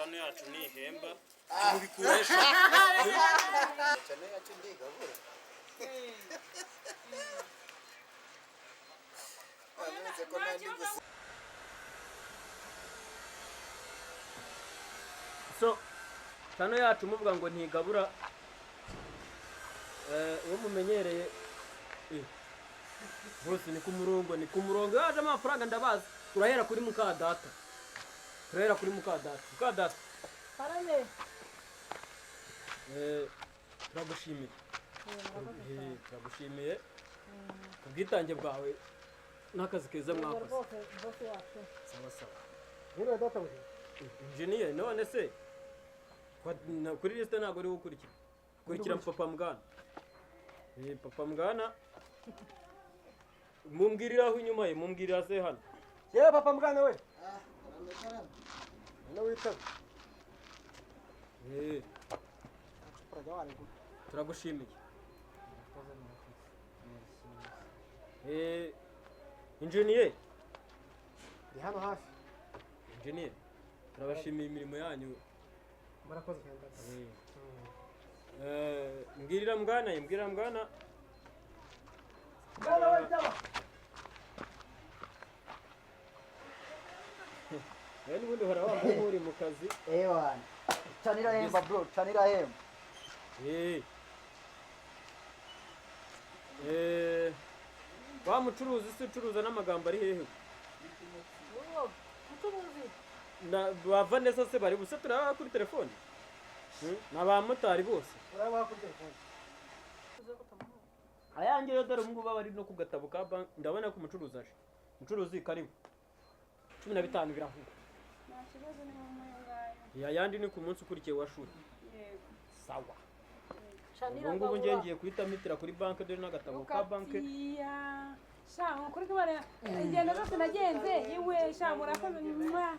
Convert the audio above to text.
channel yacu ni ihemba tubikoresha channel yacu ndigabura so channel yacu muvuga ngo ntigabura uwo mumenyereye bose ni ku murongo yaje amafaranga ndabazi turahera kuri mukadata mukadata Parane. turagushimiye ubwitange bwawe n'akazi keza mwakoze sawa sawa Niba data we. engineer none se kuri liste ntabwo uri gukurikira papa mugana papa mugana mumbwiriraho inyuma ye mumbwirira se hano Yewe papa mugana we. Ano wita. turagushimiye engineer Ndi hano hafi. engineer turabashimiye imirimo yanyu Murakoze cyane. mbwirira mugana Mugana we cyaba. n'ubundi hora wambaye uri mu kazi ewan chanira hemba bro chanira hemba wa mucuruzi se ucuruza n'amagambo ari hehe Muturuzi. bava neza se bari gusa turaba kuri telefone n'abamotari bose Uraba kuri telefone. ayange yo dore ubungubu bari no ku gatabo ka banki ndabona ko umucuruzi aje umucuruzi karibu 15 birahuha yayandi ni ku munsi ukurikiye wa shuri sawa ubungubu ngiye kuhita mitira kuri banki dore n'agatabo ka banki sha kuri kubara ingendo zose nagenze yewe sha murakoze nyuma